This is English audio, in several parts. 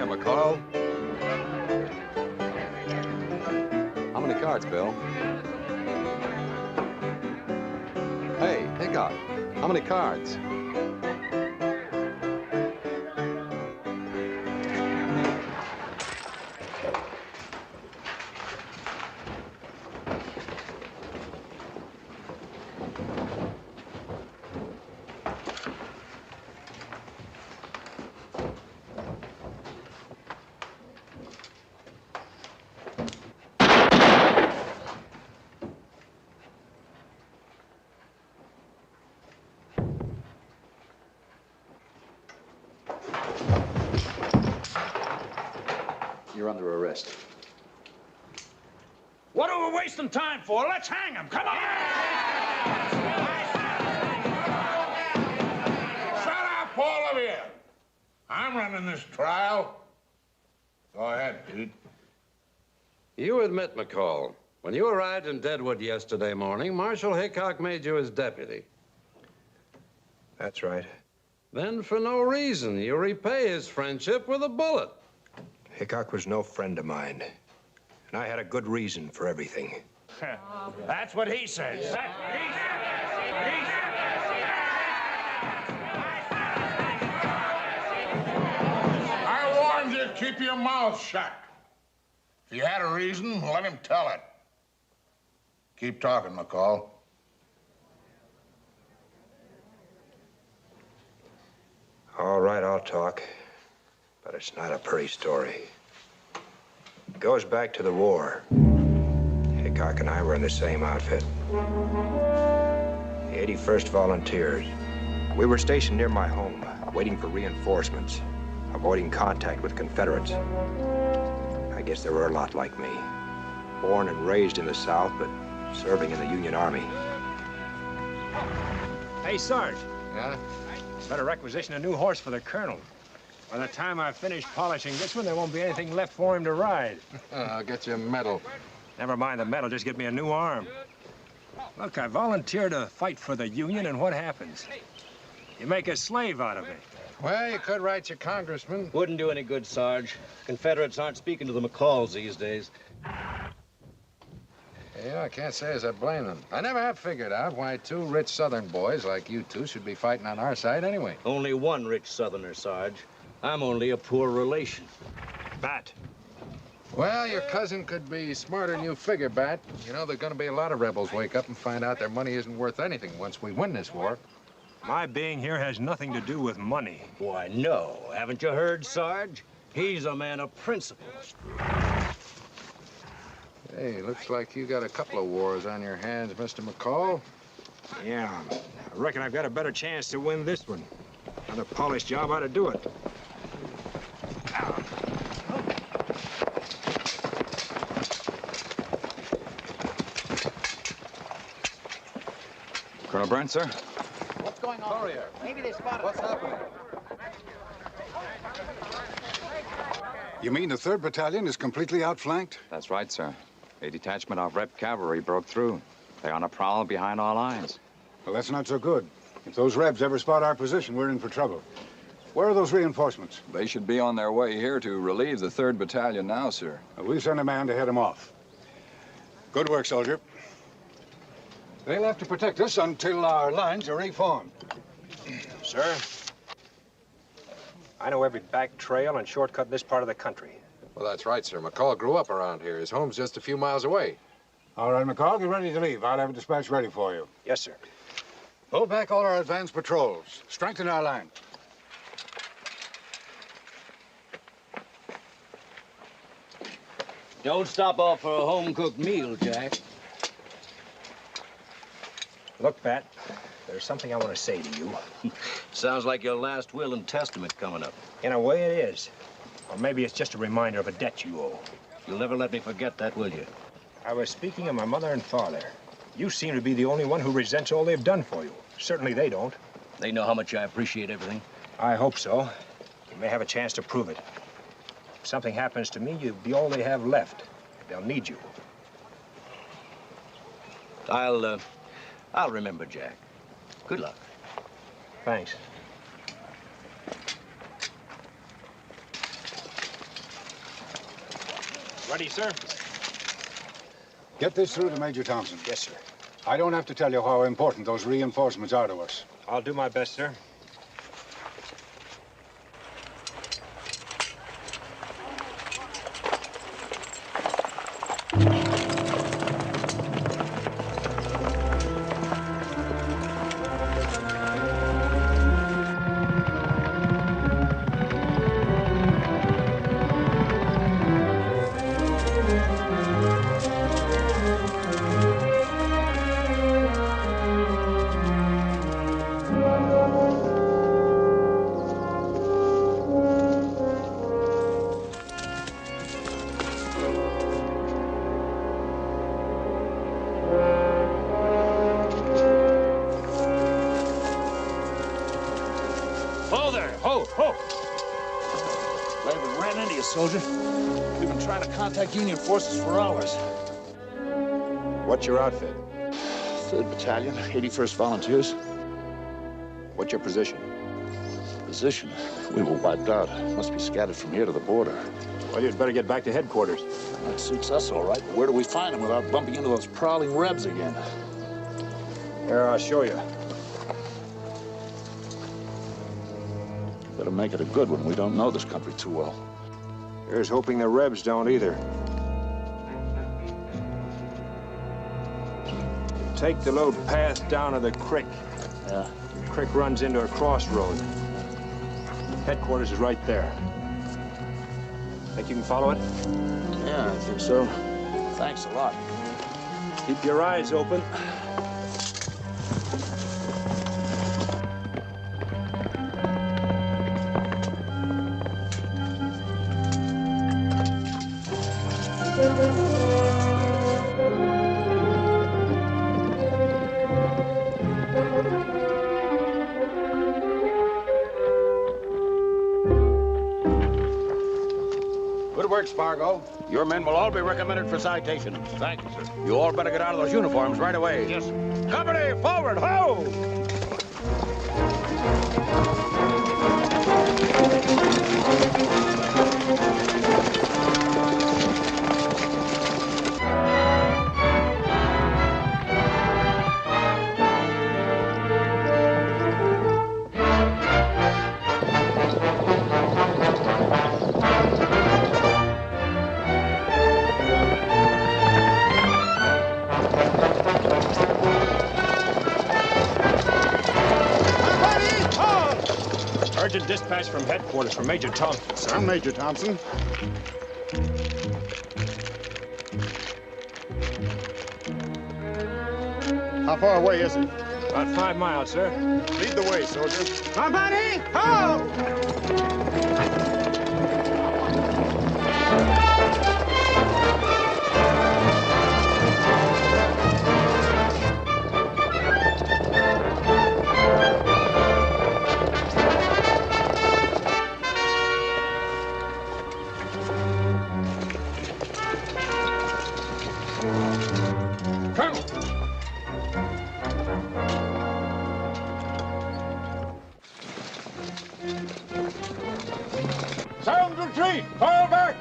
McCall. How many cards, Bill? Hey, Hickok, how many cards? You're under arrest. What are we wasting time for? Let's hang him. Come on! Shut up, all of you! I'm running this trial. Go ahead, Pete. You admit, McCall, when you arrived in Deadwood yesterday morning, Marshal Hickok made you his deputy. That's right. Then, for no reason, you repay his friendship with a bullet. Hickok was no friend of mine. And I had a good reason for everything. That's what he says. I warned you to keep your mouth shut. If you had a reason, let him tell it. Keep talking, McCall. All right, I'll talk. But it's not a pretty story. It goes back to the war. Hickok and I were in the same outfit. The 81st Volunteers. We were stationed near my home, waiting for reinforcements, avoiding contact with Confederates. I guess there were a lot like me. Born and raised in the South, but serving in the Union Army. Hey, Sarge. Yeah? Better requisition a new horse for the colonel. By the time I finish polishing this one, there won't be anything left for him to ride. I'll get you a medal. Never mind the medal, just get me a new arm. Look, I volunteer to fight for the Union, and what happens? You make a slave out of me. Well, you could write your congressman. Wouldn't do any good, Sarge. Confederates aren't speaking to the McCalls these days. Yeah, I can't say as I blame them. I never have figured out why two rich Southern boys like you two should be fighting on our side anyway. Only one rich Southerner, Sarge. I'm only a poor relation. Bat. Well, your cousin could be smarter than you figure, Bat. You know, there are going to be a lot of rebels wake up and find out their money isn't worth anything once we win this war. My being here has nothing to do with money. Why, no. Haven't you heard, Sarge? He's a man of principle. Hey, looks like you got a couple of wars on your hands, Mr. McCall. Yeah, I reckon I've got a better chance to win this one. Another polished job ought to do it. Colonel Brent, sir? What's going on? Courier. Maybe they spotted What's us. happening? You mean the 3rd Battalion is completely outflanked? That's right, sir. A detachment of Rep cavalry broke through. They're on a prowl behind our lines. Well, that's not so good. If those Rebs ever spot our position, we're in for trouble. Where are those reinforcements? They should be on their way here to relieve the 3rd Battalion now, sir. We'll send a man to head them off. Good work, soldier. They'll have to protect us until our lines are reformed. Sir, I know every back trail and shortcut in this part of the country. Well, that's right, sir. McCall grew up around here. His home's just a few miles away. All right, McCall, get ready to leave. I'll have a dispatch ready for you. Yes, sir. Hold back all our advanced patrols. Strengthen our line. Don't stop off for a home-cooked meal, Jack. Look, Pat, there's something I want to say to you. Sounds like your last will and testament coming up. In a way, it is. Or maybe it's just a reminder of a debt you owe. You'll never let me forget that, will you? I was speaking of my mother and father. You seem to be the only one who resents all they've done for you. Certainly they don't. They know how much I appreciate everything. I hope so. You may have a chance to prove it. If something happens to me, you'll be all they have left. They'll need you. I'll remember, Jack. Good luck. Thanks. Ready, sir? Get this through to Major Thompson. Yes, sir. I don't have to tell you how important those reinforcements are to us. I'll do my best, sir. Soldier. We've been trying to contact Union forces for hours. What's your outfit? 3rd Battalion, 81st Volunteers. What's your position? Position? We were wiped out. Must be scattered from here to the border. Well, you'd better get back to headquarters. That suits us all right, but where do we find them without bumping into those prowling Rebs again? Here, I'll show you. Better make it a good one. We don't know this country too well. Here's hoping the Rebs don't either. Take the load path down to the creek. Yeah. The creek runs into a crossroad. Headquarters is right there. Think you can follow it? Yeah, I think so. Thanks a lot. Keep your eyes open. Fargo. Your men will all be recommended for citation. Thank you, sir. You all better get out of those uniforms right away. Yes, sir. Company, forward, ho! Urgent dispatch from headquarters from Major Thompson, sir. I'm Major Thompson. How far away is it? About 5 miles, sir. Lead the way, soldier. Company, ho! Sound retreat! Fall back!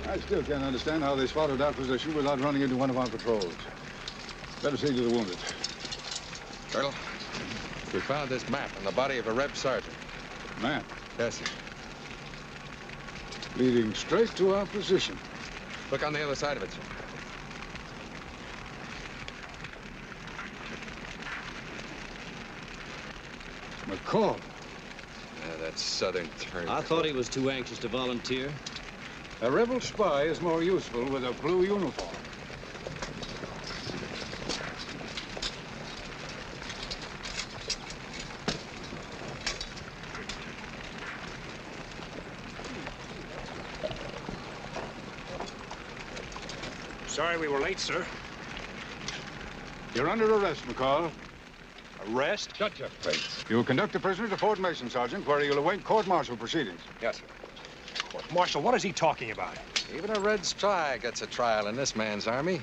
I still can't understand how they spotted our position without running into one of our patrols. Better see to the wounded. Colonel, we found this map on the body of a Reb sergeant. Map? Yes, sir. Leading straight to our position. Look on the other side of it, sir. McCall. That southern turn. I thought he was too anxious to volunteer. A rebel spy is more useful with a blue uniform. Sorry we were late, sir. You're under arrest, McCall. Arrest? Shut your face. You will conduct the prisoner to Fort Mason, Sergeant, where you'll await court-martial proceedings. Yes, sir. Marshal, what is he talking about? Even a red spy gets a trial in this man's army.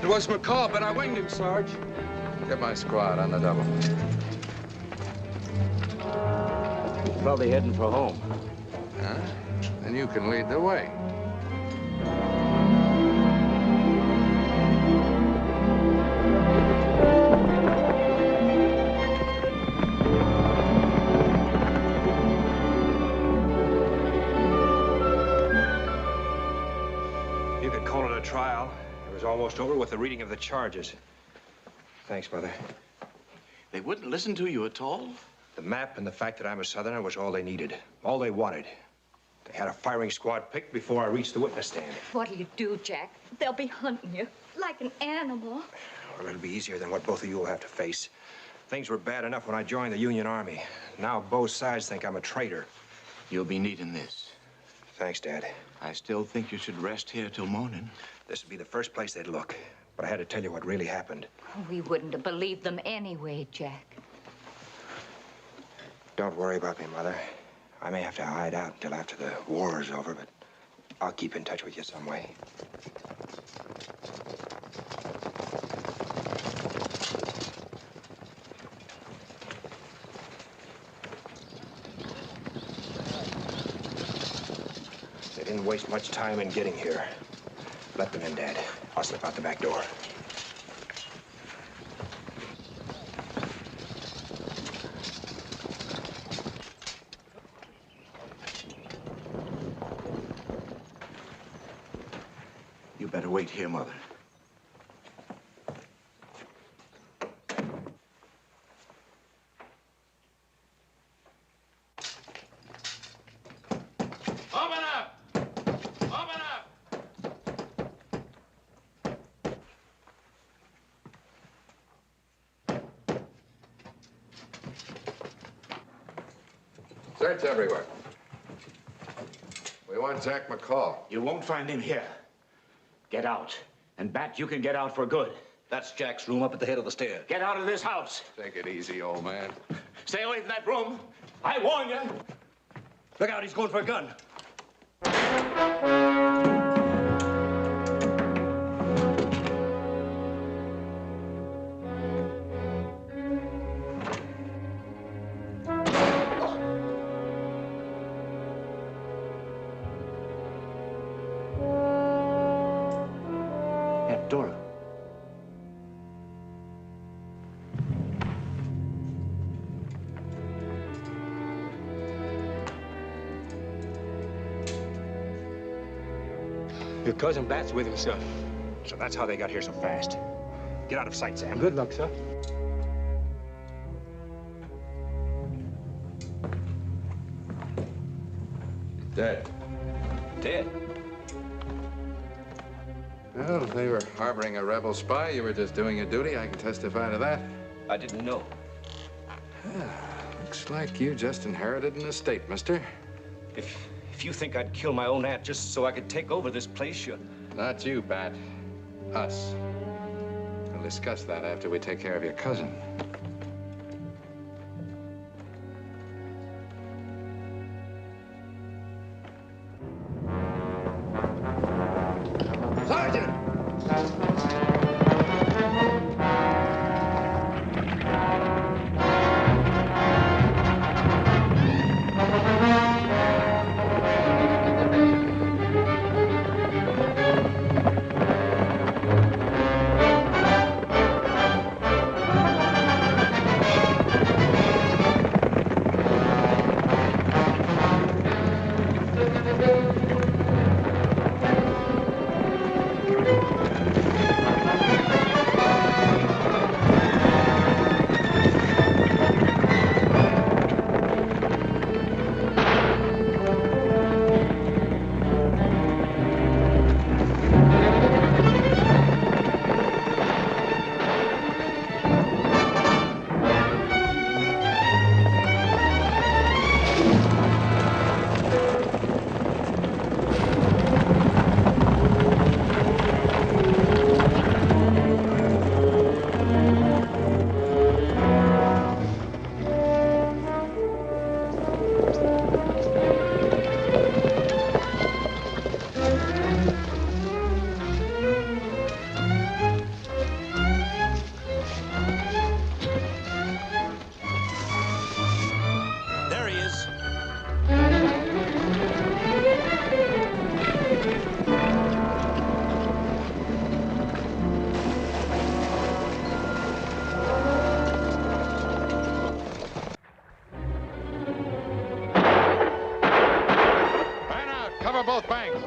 It was McCall, but I winged him, Sarge. Get my squad on the double. Probably heading for home. Huh? Then you can lead the way. You could call it a trial. It was almost over with the reading of the charges. Thanks, Mother. They wouldn't listen to you at all? The map and the fact that I'm a Southerner was all they needed, all they wanted. They had a firing squad picked before I reached the witness stand. What'll you do, Jack? They'll be hunting you like an animal. Well, it'll be easier than what both of you will have to face. Things were bad enough when I joined the Union Army. Now both sides think I'm a traitor. You'll be needing this. Thanks, Dad. I still think you should rest here till morning. This would be the first place they'd look. But I had to tell you what really happened. We wouldn't have believed them anyway, Jack. Don't worry about me, Mother. I may have to hide out until after the war is over, but I'll keep in touch with you some way. didn't waste much time in getting here. Let them in, Dad. I'll slip out the back door. You better wait here, Mother. Open up! Open up! Search everywhere. We want Jack McCall. You won't find him here. Get out. And Bat, you can get out for good. That's Jack's room up at the head of the stairs. Get out of this house. Take it easy, old man. Stay away from that room. I warn you. Look out, he's going for a gun. That door. Your cousin Bat's with him, sir. So that's how they got here so fast. Get out of sight, Sam. Good luck, sir. Dead. Dead? Well, if they were harboring a rebel spy, you were just doing your duty. I can testify to that. I didn't know. Looks like you just inherited an estate, mister. If you think I'd kill my own aunt just so I could take over this place, you're... Not you, Bat. Us. We'll discuss that after we take care of your cousin. Sergeant! both banks.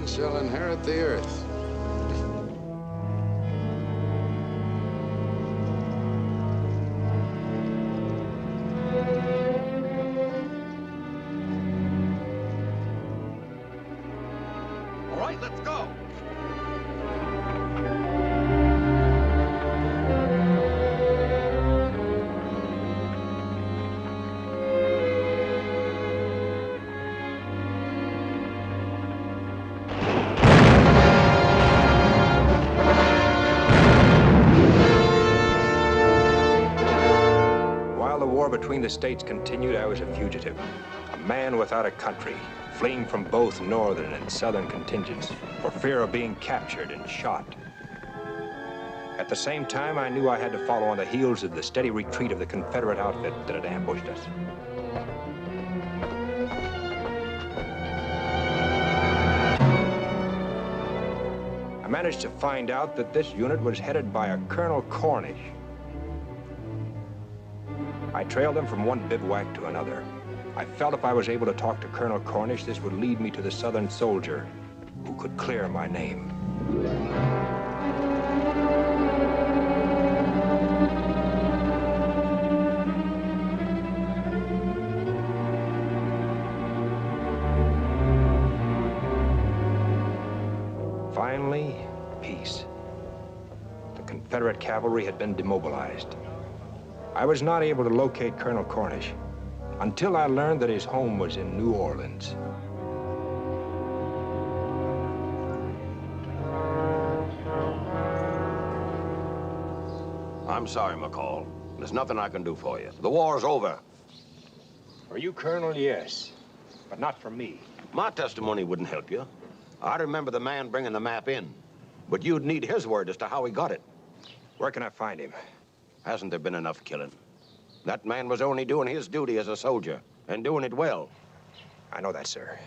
Shall inherit the earth. All right, right, let's go. Between the states continued, I was a fugitive, a man without a country, fleeing from both northern and southern contingents for fear of being captured and shot. At the same time, I knew I had to follow on the heels of the steady retreat of the Confederate outfit that had ambushed us. I managed to find out that this unit was headed by a Colonel Cornish. I trailed him from one bivouac to another. I felt if I was able to talk to Colonel Cornish, this would lead me to the Southern soldier who could clear my name. Finally, peace. The Confederate cavalry had been demobilized. I was not able to locate Colonel Cornish until I learned that his home was in New Orleans. I'm sorry, McCall. There's nothing I can do for you. The war's over. For you, Colonel, yes, but not for me. My testimony wouldn't help you. I remember the man bringing the map in, but you'd need his word as to how he got it. Where can I find him? Hasn't there been enough killing? That man was only doing his duty as a soldier, and doing it well. I know that, sir.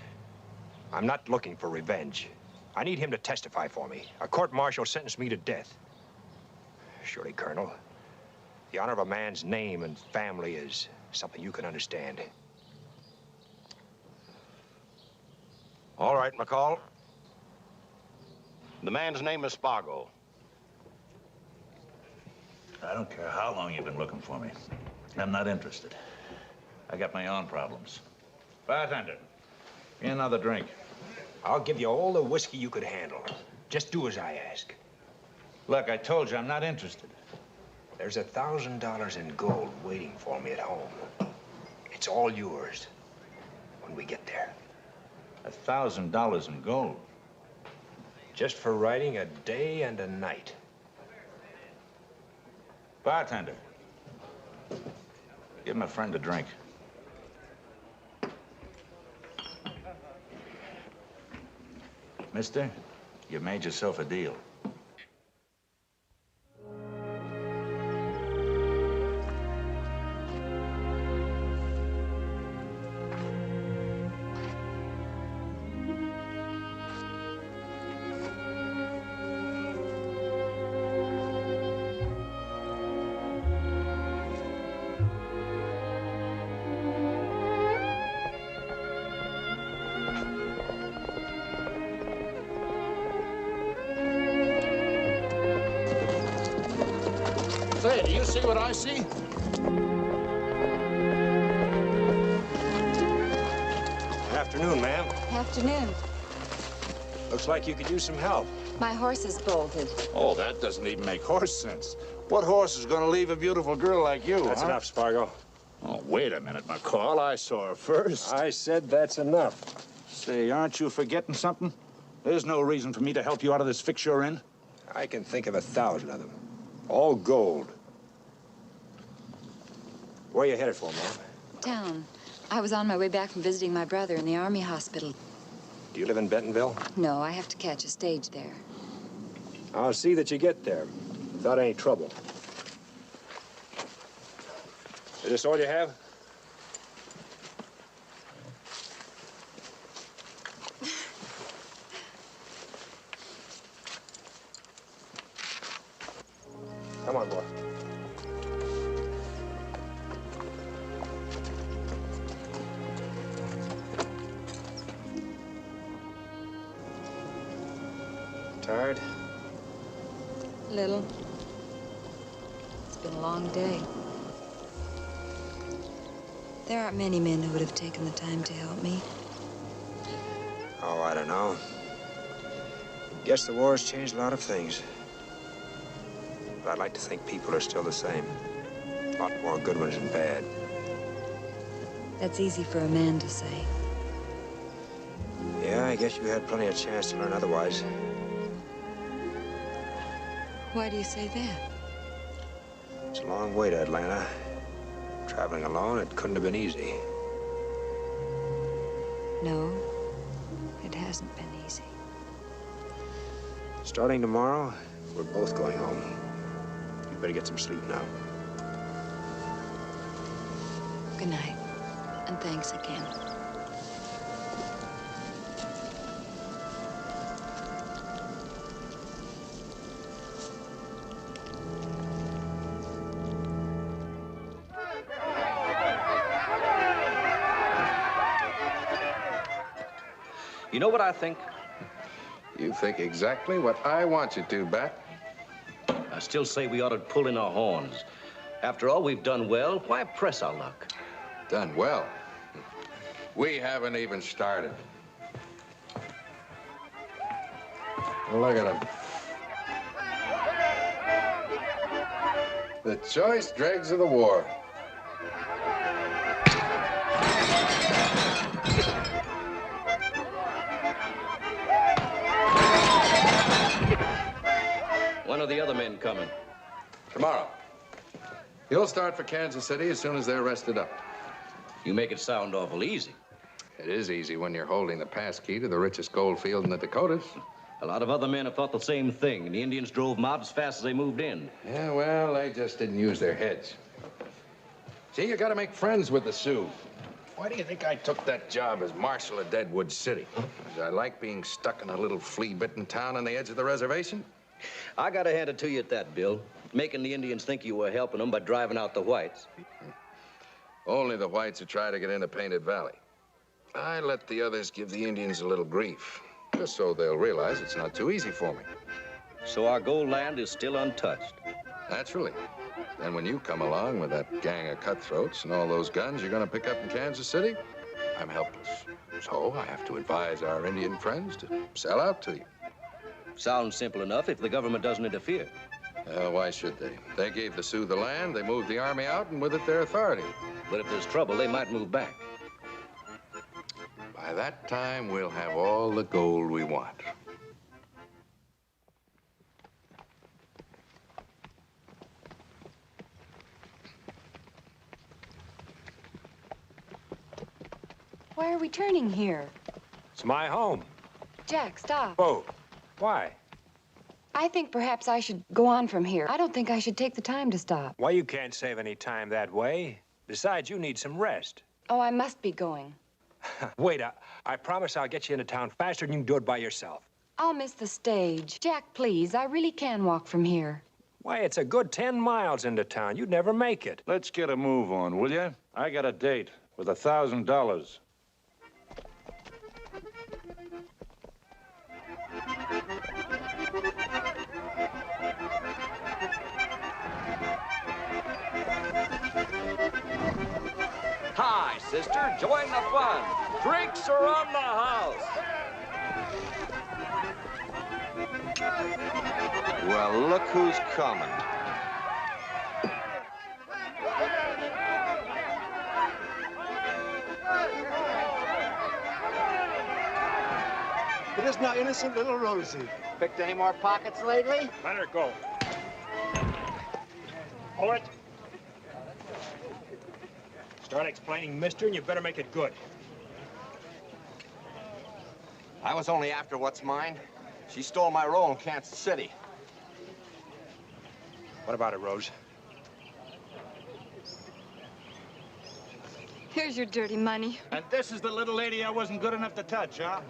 I'm not looking for revenge. I need him to testify for me. A court-martial sentenced me to death. Surely, Colonel, the honor of a man's name and family is something you can understand. All right, McCall. The man's name is Spargo. I don't care how long you've been looking for me. I'm not interested. I got my own problems. Bartender, give me another drink. I'll give you all the whiskey you could handle. Just do as I ask. Look, I told you I'm not interested. There's $1,000 in gold waiting for me at home. It's all yours when we get there. $1,000 in gold? Just for riding a day and a night. Bartender, give my friend a drink. Mister, you made yourself a deal. Say, do you see what I see? Afternoon, ma'am. Afternoon. Looks like you could use some help. My horse is bolted. Oh, that doesn't even make horse sense. What horse is going to leave a beautiful girl like you, That's huh? enough, Spargo. Oh, wait a minute, McCall. I saw her first. I said that's enough. Say, aren't you forgetting something? There's no reason for me to help you out of this fix you're in. I can think of 1,000 of them. All gold. Where you headed for, ma'am? Town. I was on my way back from visiting my brother in the Army hospital. Do you live in Bentonville? No, I have to catch a stage there. I'll see that you get there without any trouble. Is this all you have? Come on, boy. Tired? Little. It's been a long day. There aren't many men who would have taken the time to help me. Oh, I don't know. Guess the war has changed a lot of things. But I'd like to think people are still the same. A lot more good ones than bad. That's easy for a man to say. Yeah, I guess you had plenty of chance to learn otherwise. Why do you say that? It's a long way to Atlanta. Traveling alone, it couldn't have been easy. No, it hasn't been easy. Starting tomorrow, we're both going home. You better get some sleep now. Good night, and thanks again. You know what I think? You think exactly what I want you to, Bat. I still say we ought to pull in our horns. After all, we've done well. Why press our luck? Done well. We haven't even started. Look at him. The choice dregs of the war. When are the other men coming? Tomorrow. You'll start for Kansas City as soon as they're rested up. You make it sound awful easy. It is easy when you're holding the pass key to the richest gold field in the Dakotas. A lot of other men have thought the same thing, and the Indians drove them out as fast as they moved in. Yeah, well, they just didn't use their heads. See, you gotta make friends with the Sioux. Why do you think I took that job as marshal of Deadwood City? Because I like being stuck in a little flea-bitten town on the edge of the reservation? I gotta hand it to you at that, Bill. Making the Indians think you were helping them by driving out the whites. Only the whites who try to get into Painted Valley. I let the others give the Indians a little grief, just so they'll realize it's not too easy for me. So our gold land is still untouched? Naturally. Then when you come along with that gang of cutthroats and all those guns you're gonna pick up in Kansas City, I'm helpless. So I have to advise our Indian friends to sell out to you. Sounds simple enough if the government doesn't interfere. Why should they? They gave the Sioux the land, they moved the army out, and with it their authority. But if there's trouble, they might move back. By that time, we'll have all the gold we want. Why are we turning here? It's my home. Jack, stop. Whoa. Why? I think perhaps I should go on from here. I don't think I should take the time to stop. Why, you can't save any time that way. Besides, you need some rest. Oh, I must be going. Wait, I promise I'll get you into town faster than you can do it by yourself. I'll miss the stage. Jack, please, I really can walk from here. Why, it's a good 10 miles into town. You'd never make it. Let's get a move on, will you? I got a date with $1,000. Hi, sister. Join the fun. Drinks are on the house. Well, look who's coming. It is now innocent little Rosie. Picked any more pockets lately? Let her go. Hold it. Start explaining, mister, and you better make it good. I was only after what's mine. She stole my role in Kansas City. What about it, Rose? Here's your dirty money. And this is the little lady I wasn't good enough to touch, huh?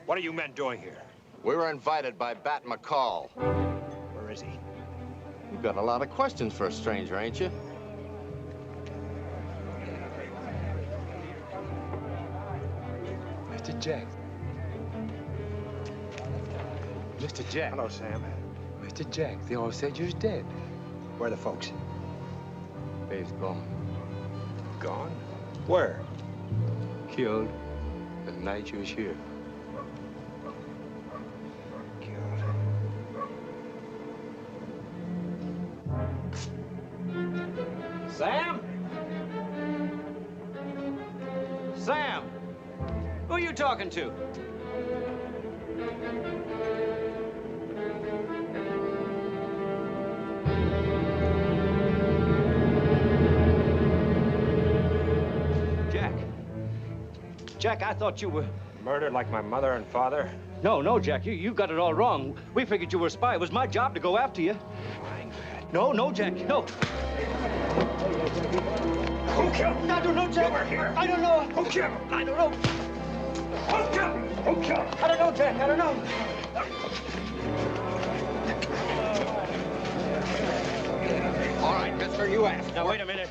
What are you men doing here? We were invited by Bat McCall. Where is he? You've got a lot of questions for a stranger, ain't you? Mr. Jack. Mr. Jack. Hello, Sam. Mr. Jack, they all said you was dead. Where are the folks? Dave's gone. Gone? Where? Killed the night you was here. Sam? Sam? Who are you talking to? Jack, I thought you were... Murdered like my mother and father? No, Jack, you got it all wrong. We figured you were a spy. It was my job to go after you. No, Jack, no. Who killed him? I don't know, Jack. You were here. I don't know. Who killed him? I don't know. Who killed him? Who killed him? I don't know, Jack. I don't know. All right, mister, you asked. Now, wait a minute.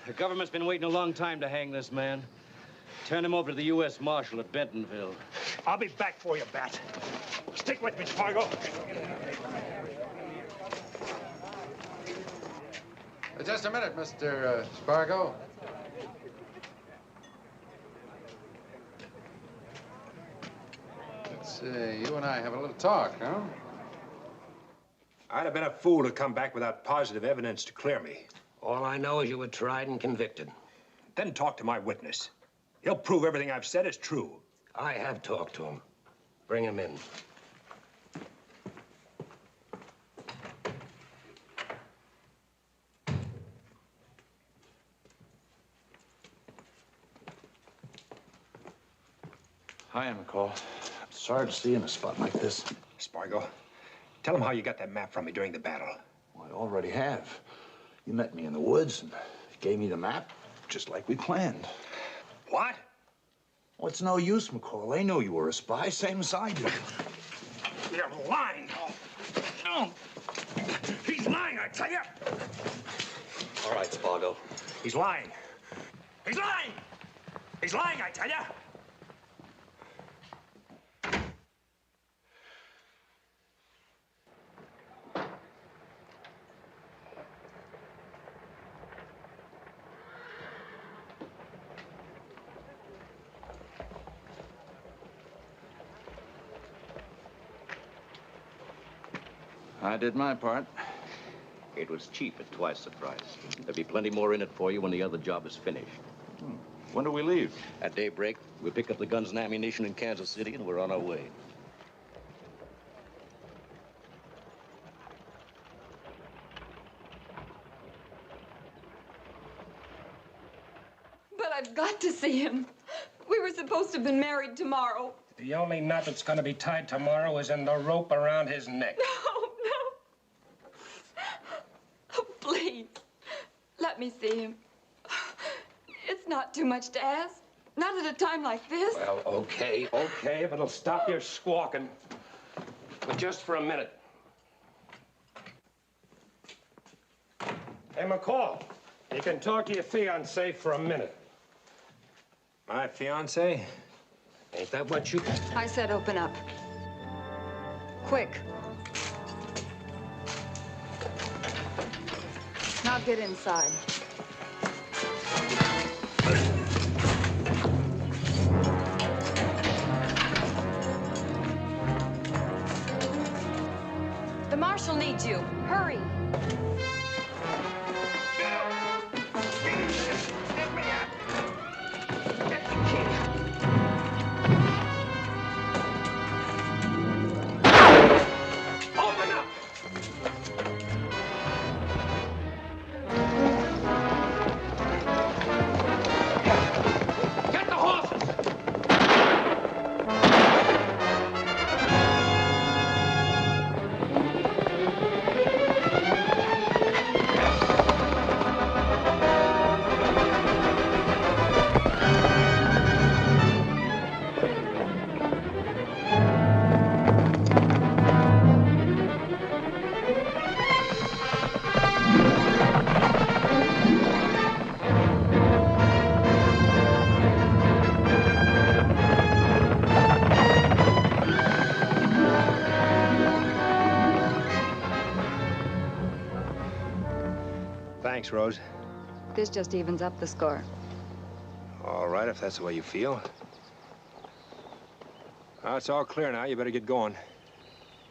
The government's been waiting a long time to hang this man. Turn him over to the U.S. Marshal at Bentonville. I'll be back for you, Bat. Stick with me, Spargo. Just a minute, Mr. Spargo. Let's see, you and I have a little talk, huh? I'd have been a fool to come back without positive evidence to clear me. All I know is you were tried and convicted. Then talk to my witness. He'll prove everything I've said is true. I have talked to him. Bring him in. Hi, McCall. I'm sorry to see you in a spot like this. Spargo, tell him how you got that map from me during the battle. Well, I already have. You met me in the woods and gave me the map, just like we planned. What? Well, it's no use, McCall. They know you were a spy, same as I do. You're lying. No. He's lying, I tell you. All right, Spargo. He's lying. He's lying. He's lying, I tell you. I did my part. It was cheap at twice the price. There'll be plenty more in it for you when the other job is finished. When do we leave? At daybreak, we'll pick up the guns and ammunition in Kansas City, and we're on our way. But I've got to see him. We were supposed to have been married tomorrow. The only knot that's going to be tied tomorrow is in the rope around his neck. No. Oh, please. Let me see him. It's not too much to ask. Not at a time like this. Well, okay, if it'll stop your squawking. But just for a minute. Hey, McCall, you can talk to your fiancée for a minute. My fiancée? Ain't that what you... I said open up. Quick. Now get inside. The marshal needs you. Hurry. Thanks, Rose. This just evens up the score. All right, if that's the way you feel. Well, it's all clear now. You better get going.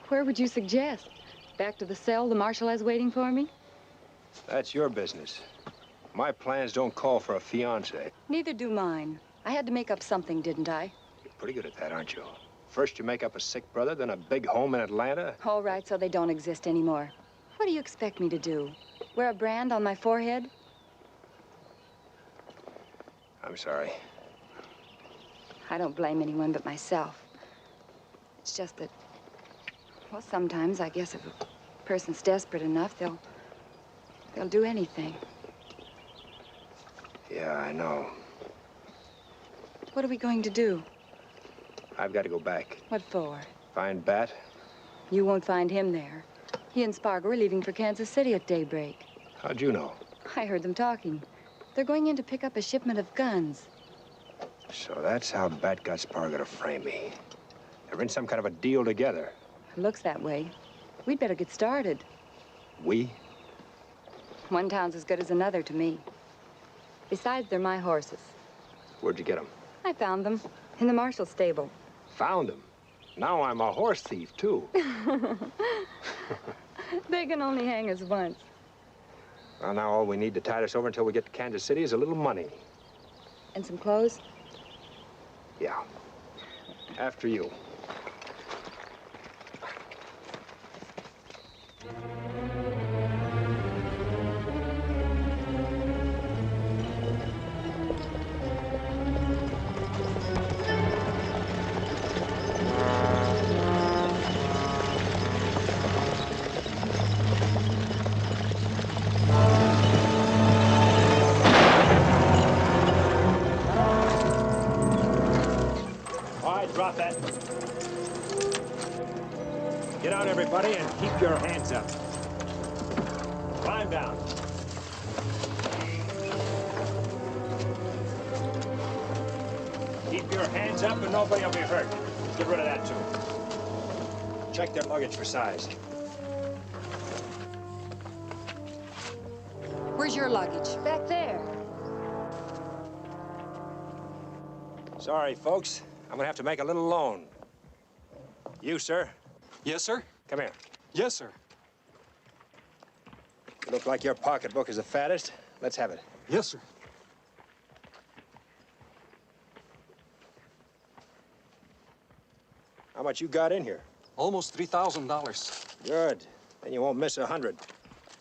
Where would you suggest? Back to the cell the marshal has waiting for me? That's your business. My plans don't call for a fiancé. Neither do mine. I had to make up something, didn't I? You're pretty good at that, aren't you? First you make up a sick brother, then a big home in Atlanta. All right, so they don't exist anymore. What do you expect me to do? Wear a brand on my forehead? I'm sorry. I don't blame anyone but myself. It's just that, well, sometimes I guess if a person's desperate enough, they'll do anything. Yeah, I know. What are we going to do? I've got to go back. What for? Find Bat. You won't find him there. He and Spargo are leaving for Kansas City at daybreak. How'd you know? I heard them talking. They're going in to pick up a shipment of guns. So that's how Bat got Spargo to frame me. They're in some kind of a deal together. It looks that way. We'd better get started. We? One town's as good as another to me. Besides, they're my horses. Where'd you get them? I found them in the marshal's stable. Found them? Now I'm a horse thief, too. They can only hang us once. Well, now all we need to tide us over until we get to Kansas City is a little money. And some clothes? Yeah. After you. Drop that. Get out, everybody, and keep your hands up. Climb down. Keep your hands up and nobody will be hurt. Get rid of that, too. Check their luggage for size. Where's your luggage? Back there. Sorry, folks. I'm gonna have to make a little loan. You, sir? Yes, sir? Come here. Yes, sir. You look like your pocketbook is the fattest. Let's have it. Yes, sir. How much you got in here? Almost $3,000. Good. Then you won't miss 100.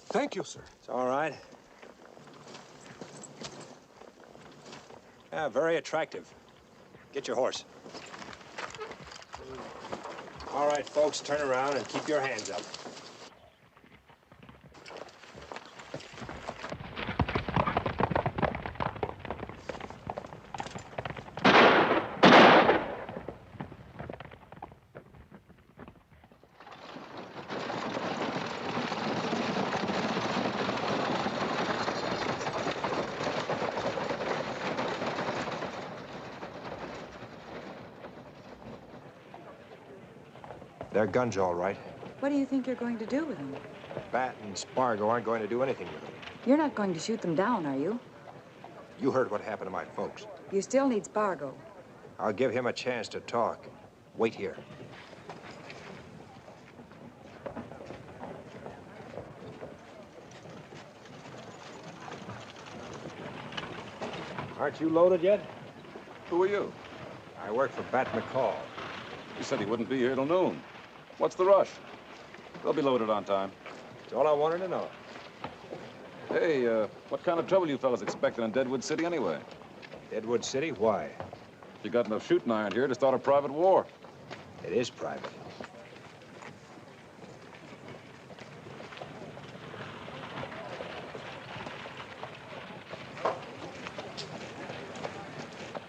Thank you, sir. It's all right. Yeah, very attractive. Get your horse. All right, folks, turn around and keep your hands up. They're guns, all right. What do you think you're going to do with them? Bat and Spargo aren't going to do anything with them. You're not going to shoot them down, are you? You heard what happened to my folks. You still need Spargo. I'll give him a chance to talk. Wait here. Aren't you loaded yet? Who are you? I work for Bat McCall. He said he wouldn't be here till noon. What's the rush? They'll be loaded on time. That's all I wanted to know. Hey, what kind of trouble you fellas expecting in Deadwood City anyway? Deadwood City? Why? You got enough shooting iron here to start a private war. It is private.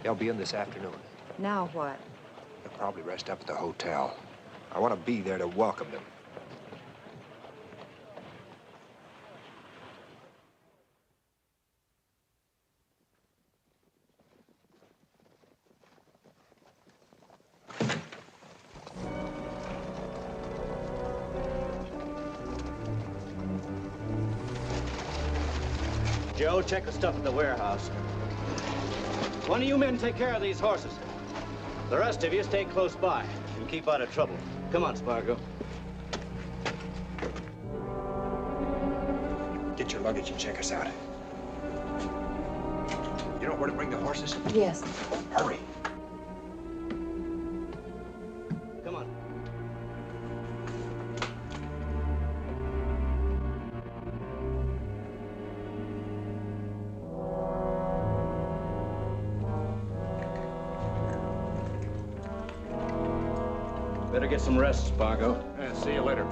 They'll be in this afternoon. Now what? They'll probably rest up at the hotel. I want to be there to welcome them. Joe, check the stuff at the warehouse. One of you men take care of these horses. The rest of you stay close by and keep out of trouble. Come on, Spargo. Get your luggage and check us out. You know where to bring the horses? Yes. Hurry. Come on. Better get some rest, Spargo. Yeah, see you later.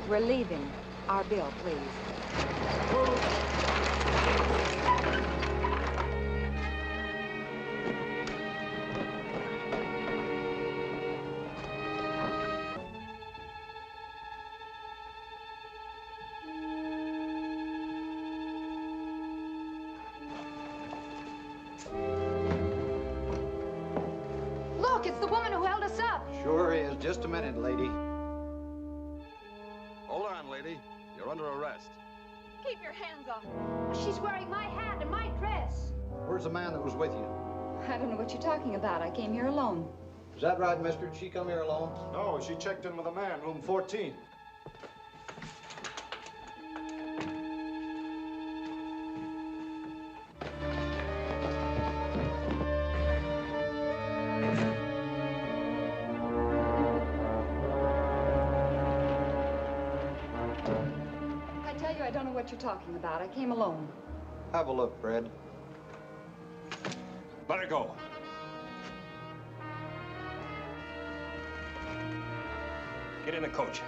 We're leaving. Our bill, please. Look, it's the woman who held us up. Sure is. Just a minute, lady. Hold on, lady. You're under arrest. Keep your hands off her. She's wearing my hat and my dress. Where's the man that was with you? I don't know what you're talking about. I came here alone. Is that right, mister? Did she come here alone? No, she checked in with a man, room 14. I tell you, I don't know what you're talking about. I came alone. Have a look, Fred. Let her go. Get in the coach.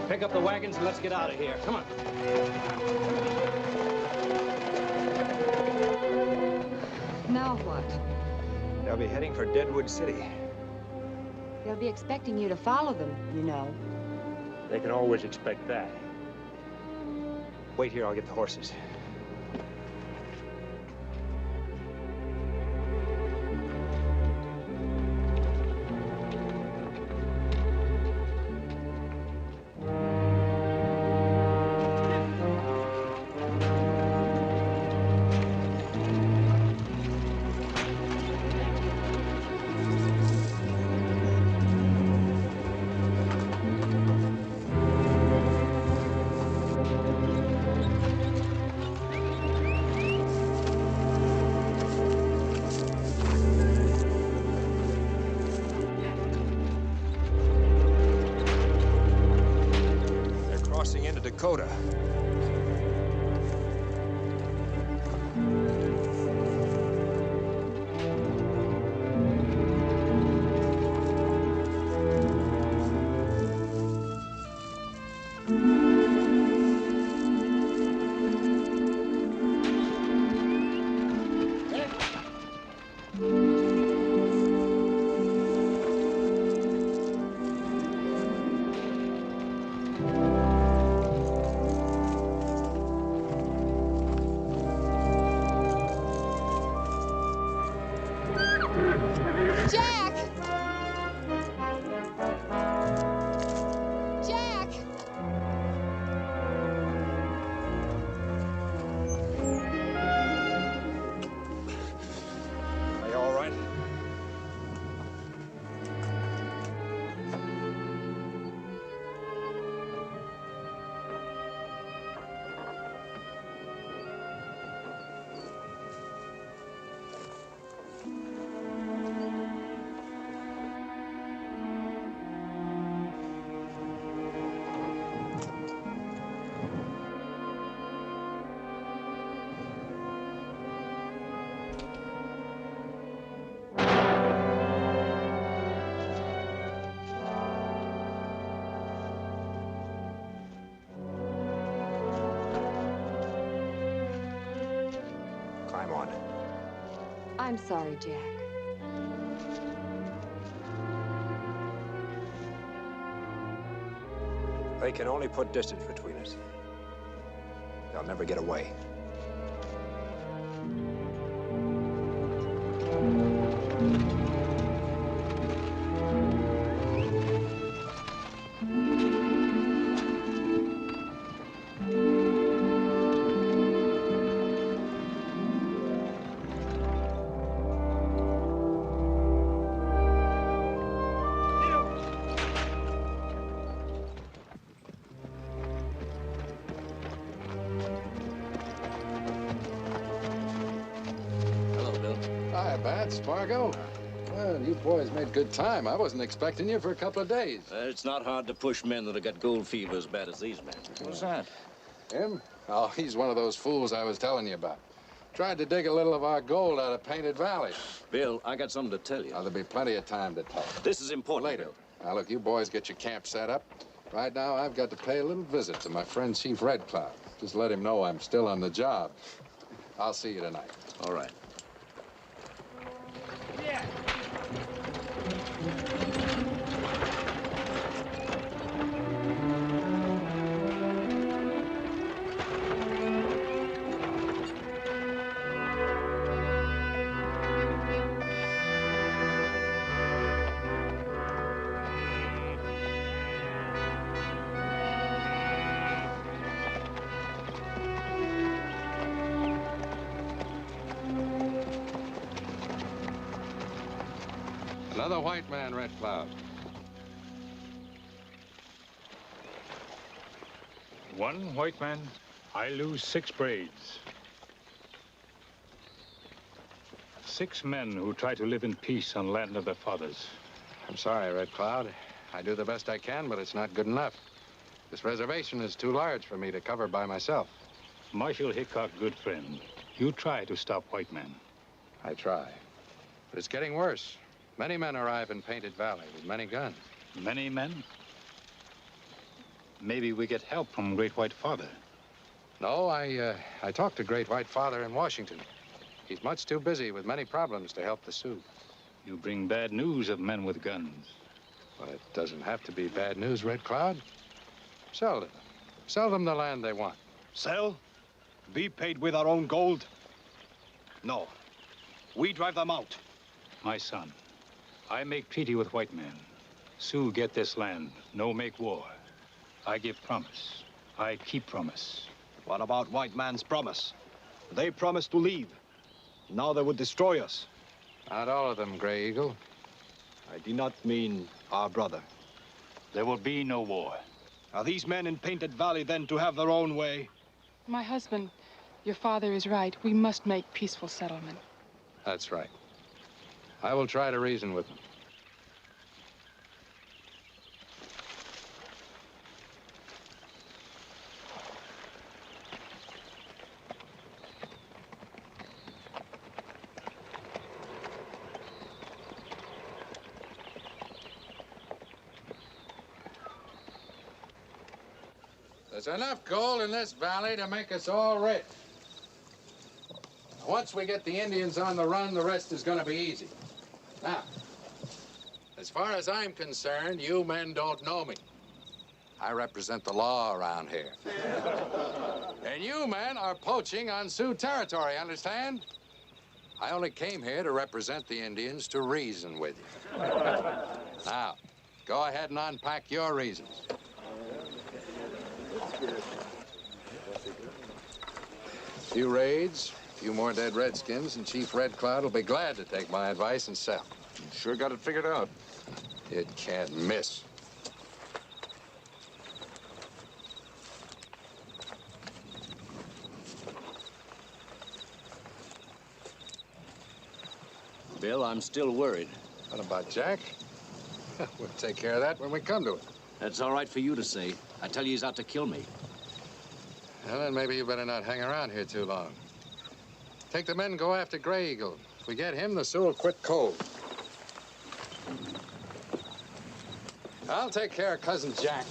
Pick up the wagons and let's get out of here. Come on. Now what? They'll be heading for Deadwood City. They'll be expecting you to follow them, you know. They can always expect that. Wait here, I'll get the horses. Dakota. Jack! Jack! Are you all right? Climb on. I'm sorry, Jack. They can only put distance between us. They'll never get away. Spargo? Well, you boys made good time. I wasn't expecting you for a couple of days. It's not hard to push men that have got gold fever as bad as these men. What's that? Him? Oh, he's one of those fools I was telling you about. Tried to dig a little of our gold out of Painted Valley. Bill, I got something to tell you. Now, there'll be plenty of time to talk. This is important. Later. Now, look, you boys get your camp set up. Right now, I've got to pay a little visit to my friend Chief Red Cloud. Just let him know I'm still on the job. I'll see you tonight. All right. Yeah. Another white man, Red Cloud. One white man, I lose 6 braids. 6 men who try to live in peace on land of their fathers. I'm sorry, Red Cloud. I do the best I can, but it's not good enough. This reservation is too large for me to cover by myself. Marshal Hickok, good friend, you try to stop white men. I try. But it's getting worse. Many men arrive in Painted Valley with many guns. Many men? Maybe we get help from Great White Father. No, I talked to Great White Father in Washington. He's much too busy with many problems to help the Sioux. You bring bad news of men with guns. Well, it doesn't have to be bad news, Red Cloud. Sell to them. Sell them the land they want. Sell? Be paid with our own gold? No. We drive them out. My son, I make treaty with white men. Sioux get this land, no make war. I give promise. I keep promise. What about white man's promise? They promised to leave. Now they would destroy us. Not all of them, Gray Eagle. I do not mean our brother. There will be no war. Are these men in Painted Valley then to have their own way? My husband, your father is right. We must make peaceful settlement. That's right. I will try to reason with them. There's enough gold in this valley to make us all rich. Once we get the Indians on the run, the rest is going to be easy. Now, as far as I'm concerned, you men don't know me. I represent the law around here. And you men are poaching on Sioux territory, understand? I only came here to represent the Indians, to reason with you. Now, go ahead and unpack your reasons. A few raids, a few more dead Redskins, and Chief Red Cloud will be glad to take my advice and sell. You sure got it figured out. It can't miss. Bill, I'm still worried. What about Jack? We'll take care of that when we come to it. That's all right for you to say. I tell you, he's out to kill me. Well, then maybe you better not hang around here too long. Take the men and go after Gray Eagle. If we get him, the Sioux will quit cold. I'll take care of Cousin Jack.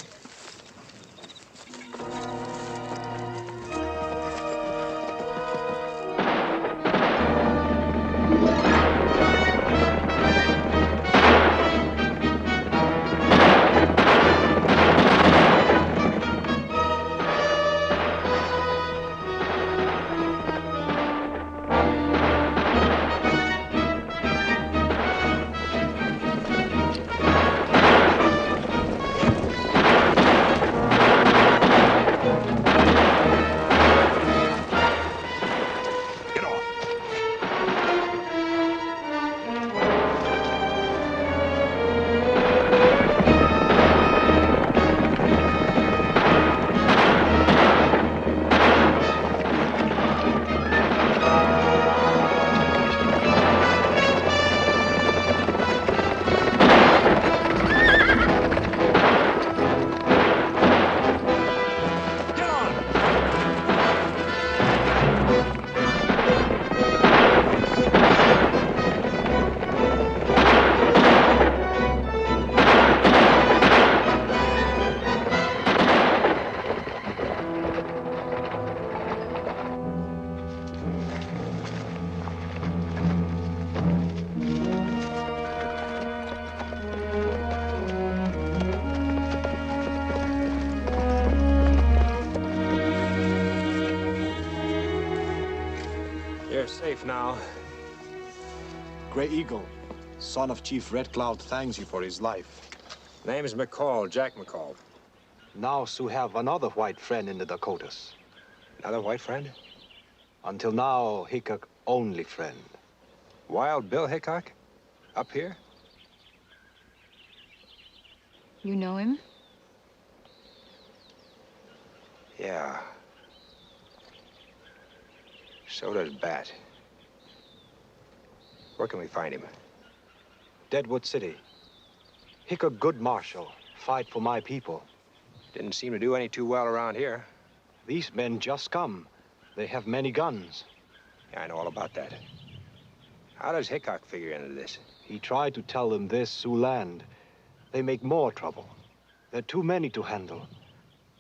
Safe now. Gray Eagle, son of Chief Red Cloud, thanks you for his life. Name is McCall, Jack McCall. Now Sioux have another white friend in the Dakotas. Another white friend? Until now, Hickok only friend. Wild Bill Hickok? Up here? You know him? Yeah. So does Bat. Where can we find him? Deadwood City. Hickok good marshal. Fight for my people. Didn't seem to do any too well around here. These men just come. They have many guns. Yeah, I know all about that. How does Hickok figure into this? He tried to tell them this Sioux land. They make more trouble. There are too many to handle.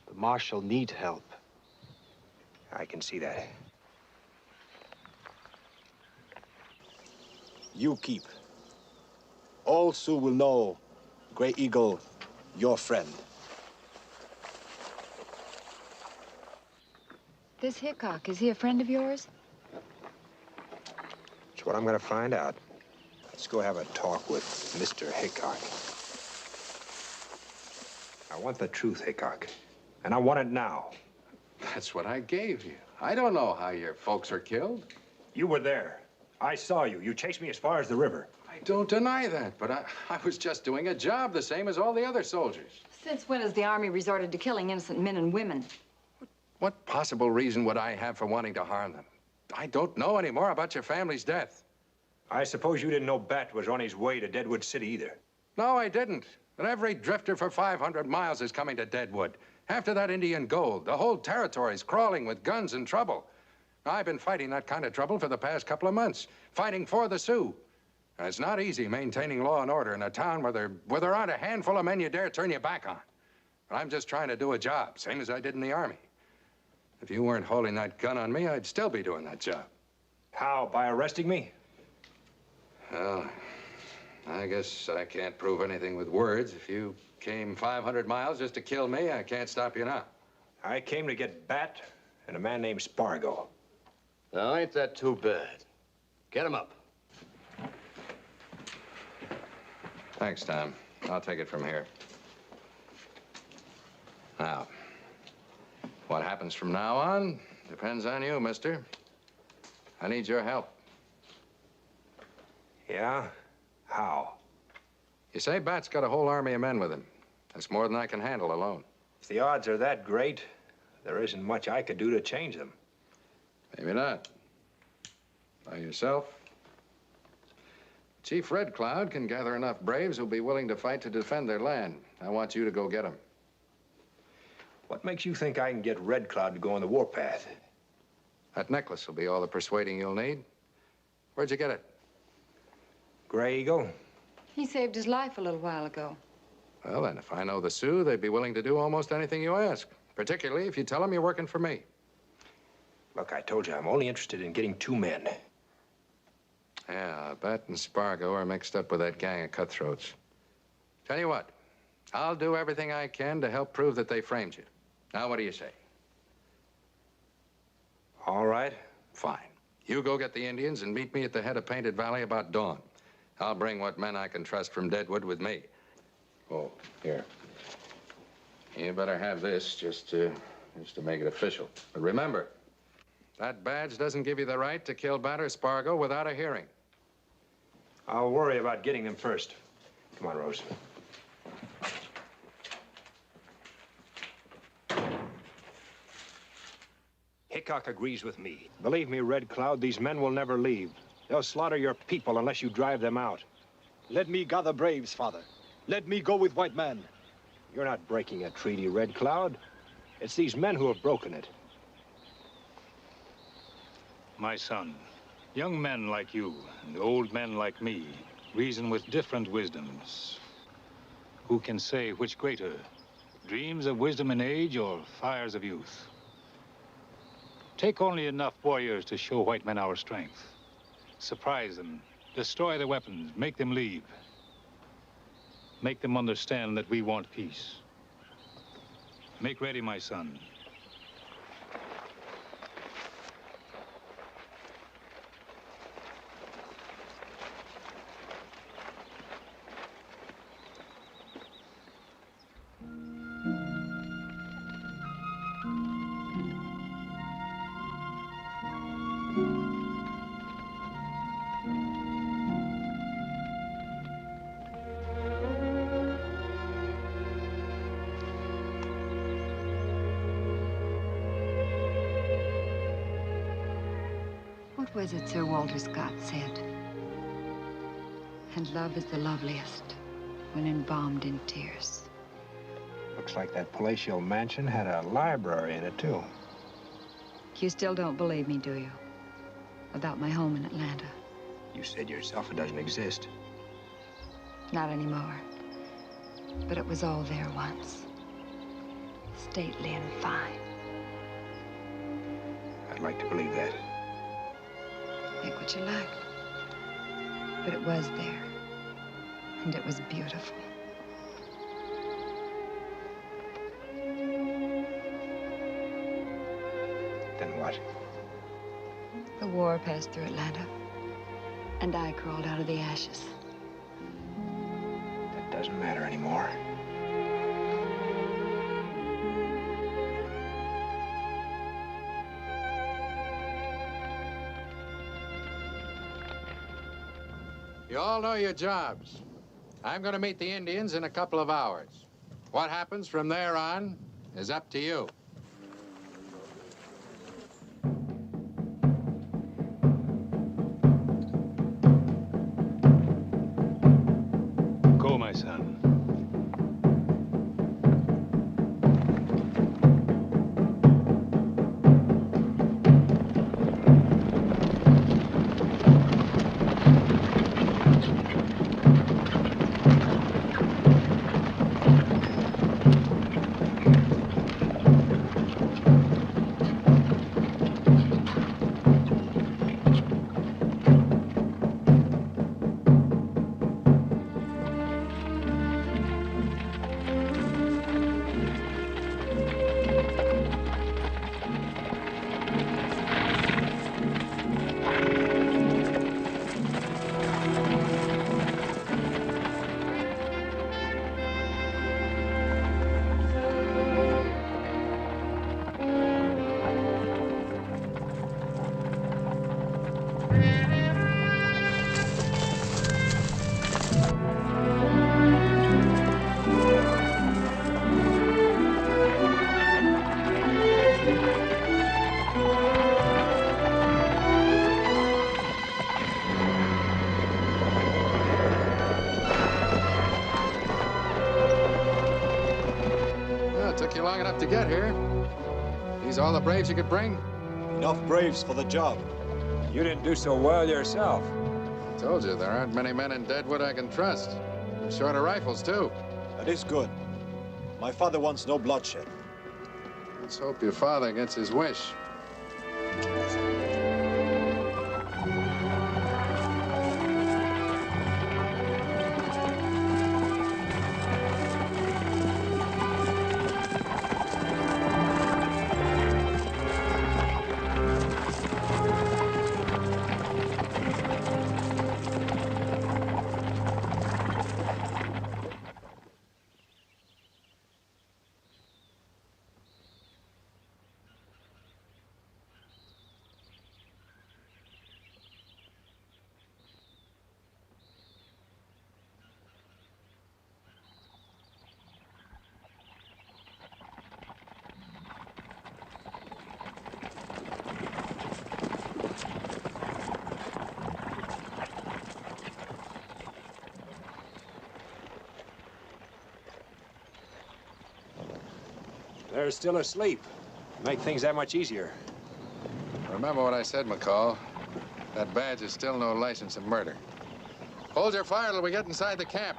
The marshal need help. I can see that. You keep. All Sioux will know, Gray Eagle, your friend. This Hickok, is he a friend of yours? That's what I'm gonna find out. Let's go have a talk with Mr. Hickok. I want the truth, Hickok. And I want it now. That's what I gave you. I don't know how your folks are killed. You were there. I saw you. You chased me as far as the river. I don't deny that, but I was just doing a job the same as all the other soldiers. Since when has the Army resorted to killing innocent men and women? What possible reason would I have for wanting to harm them? I don't know any more about your family's death. I suppose you didn't know Bat was on his way to Deadwood City either. No, I didn't. But every drifter for 500 miles is coming to Deadwood. After that Indian gold, the whole territory's crawling with guns and trouble. I've been fighting that kind of trouble for the past couple of months, fighting for the Sioux. And it's not easy maintaining law and order in a town where there aren't a handful of men you dare turn your back on. But I'm just trying to do a job, same as I did in the Army. If you weren't holding that gun on me, I'd still be doing that job. How, by arresting me? Well, I guess I can't prove anything with words. If you came 500 miles just to kill me, I can't stop you now. I came to get Bat and a man named Spargo. Now, ain't that too bad? Get him up. Thanks, Tom. I'll take it from here. Now, what happens from now on depends on you, mister. I need your help. Yeah? How? You say Bat's got a whole army of men with him. That's more than I can handle alone. If the odds are that great, there isn't much I could do to change them. Maybe not. By yourself? Chief Red Cloud can gather enough braves who'll be willing to fight to defend their land. I want you to go get them. What makes you think I can get Red Cloud to go on the warpath? That necklace will be all the persuading you'll need. Where'd you get it? Gray Eagle? He saved his life a little while ago. Well, then, if I know the Sioux, they'd be willing to do almost anything you ask, particularly if you tell them you're working for me. Look, I told you, I'm only interested in getting 2 men. Yeah, Bat and Spargo are mixed up with that gang of cutthroats. Tell you what, I'll do everything I can to help prove that they framed you. Now, what do you say? All right. Fine. You go get the Indians and meet me at the head of Painted Valley about dawn. I'll bring what men I can trust from Deadwood with me. Oh, here. You better have this just to make it official. But remember, that badge doesn't give you the right to kill Bat or Spargo without a hearing. I'll worry about getting them first. Come on, Rose. Hickok agrees with me. Believe me, Red Cloud, these men will never leave. They'll slaughter your people unless you drive them out. Let me gather braves, Father. Let me go with white men. You're not breaking a treaty, Red Cloud. It's these men who have broken it. My son, young men like you and old men like me reason with different wisdoms. Who can say which greater, dreams of wisdom and age or fires of youth? Take only enough warriors to show white men our strength. Surprise them, destroy their weapons, make them leave. Make them understand that we want peace. Make ready, my son. What was it Sir Walter Scott said? And love is the loveliest when embalmed in tears. Looks like that palatial mansion had a library in it, too. You still don't believe me, do you? About my home in Atlanta? You said yourself it doesn't exist. Not anymore. But it was all there once. Stately and fine. I'd like to believe that. Think what you like. But it was there. And it was beautiful. Then what? The war passed through Atlanta. And I crawled out of the ashes. That doesn't matter anymore. You all know your jobs. I'm going to meet the Indians in a couple of hours. What happens from there on is up to you. Go, my son. you long enough to get here. These all the braves you could bring? Enough braves for the job. You didn't do so well yourself. I told you, there aren't many men in Deadwood I can trust. I'm short of rifles, too. That is good. My father wants no bloodshed. Let's hope your father gets his wish. They're still asleep. Make things that much easier. Remember what I said, McCall. That badge is still no license of murder. Hold your fire till we get inside the camp.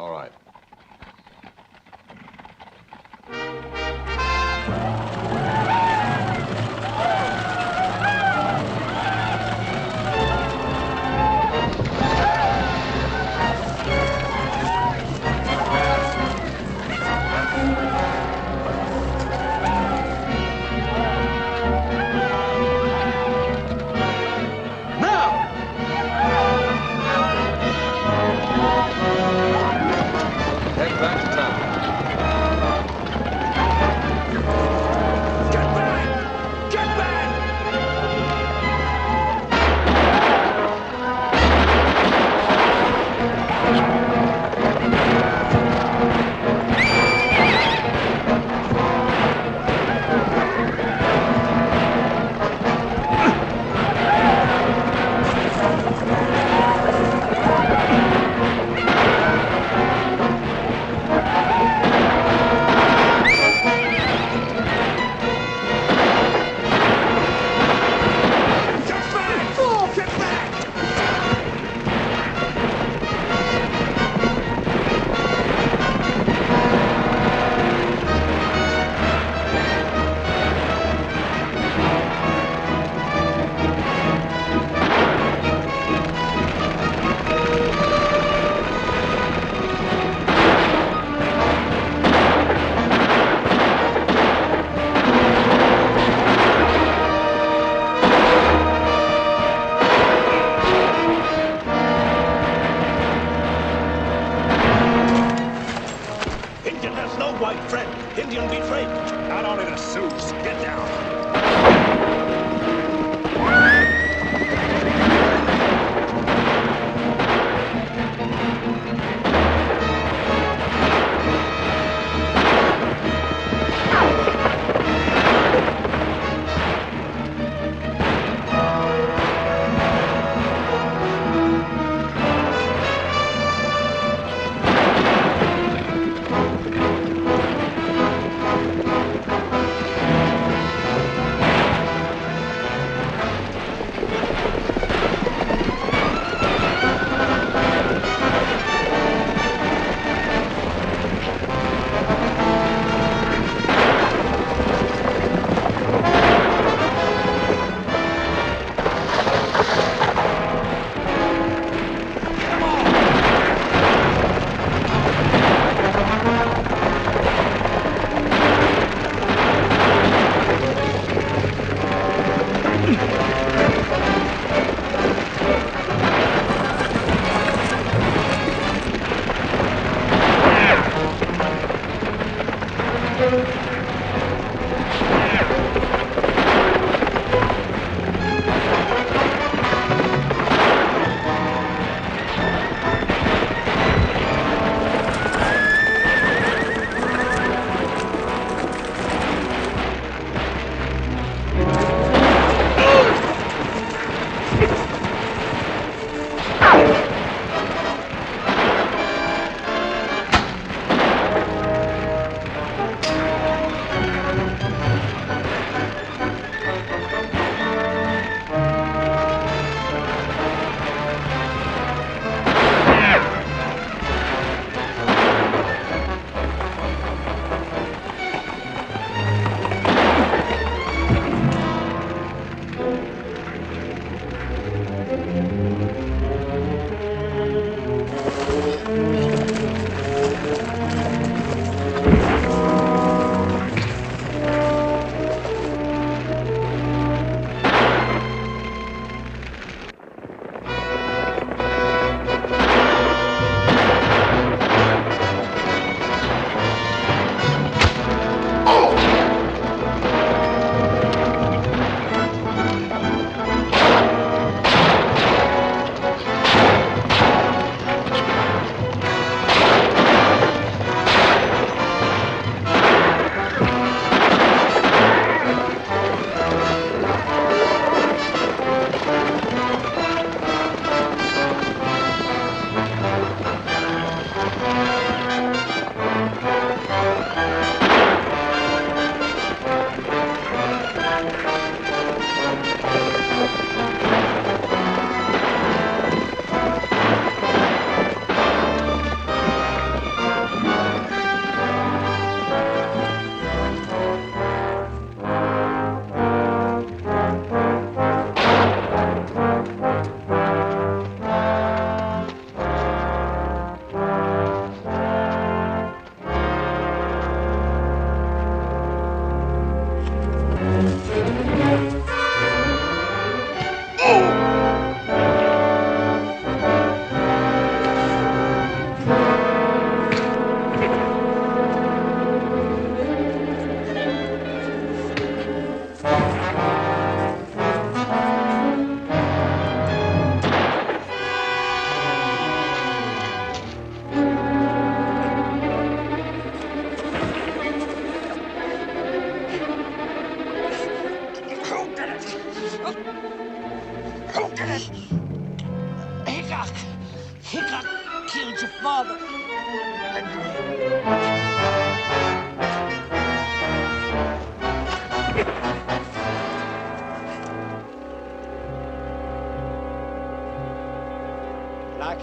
All right.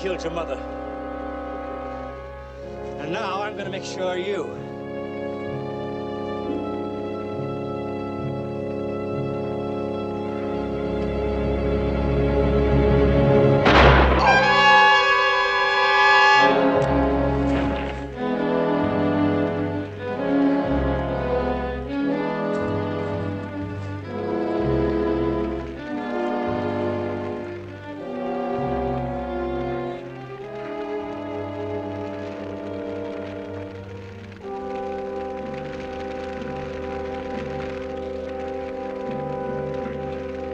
killed your mother. And now I'm gonna make sure you.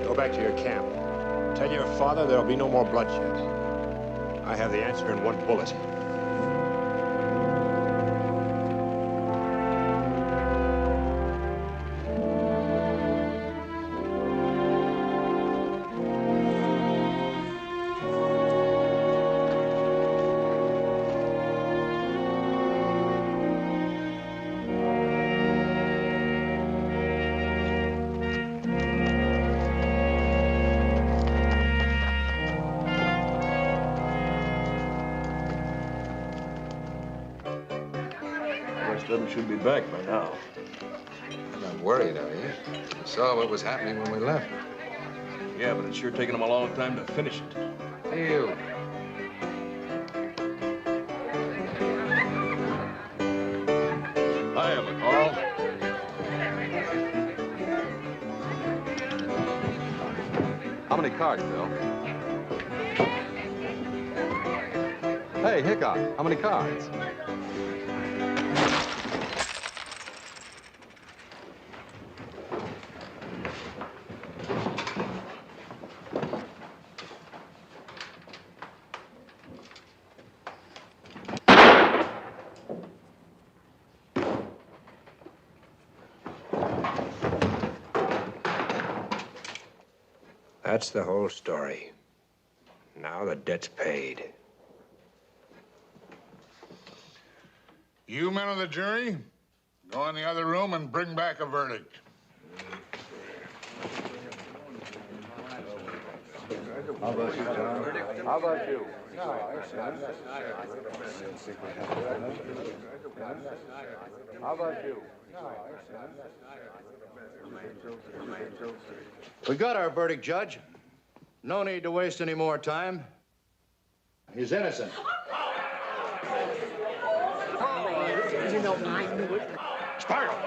Go back to your camp. Tell your father there'll be no more bloodshed. I have the answer in one bullet. Should be back by now. You're not worried, are you? You saw what was happening when we left. Yeah, but it's sure taking them a long time to finish it. Hey, you. Hiya, McCall. How many cards, Bill? Hey, Hickok, how many cards? That's the whole story. Now the debt's paid. You men of the jury, go in the other room and bring back a verdict. How about you, John? How about you? How about you? We got our verdict, Judge. No need to waste any more time. He's innocent. You know, I knew it. Sparrow!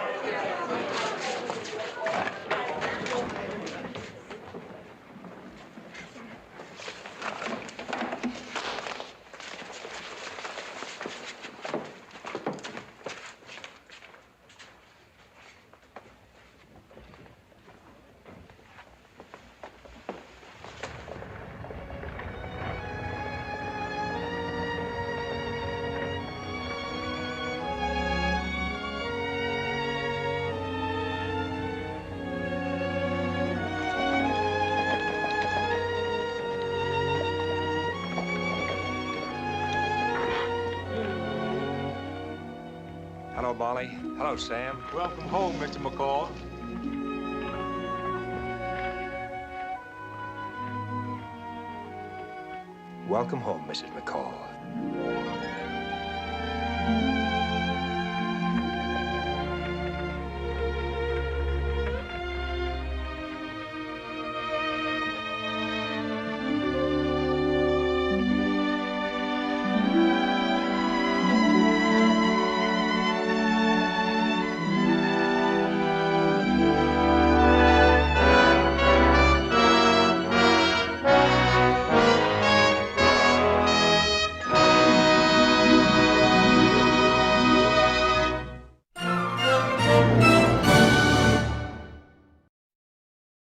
Hello, Molly. Hello, Sam. Welcome home, Mr. McCall. Welcome home, Mrs. McCall.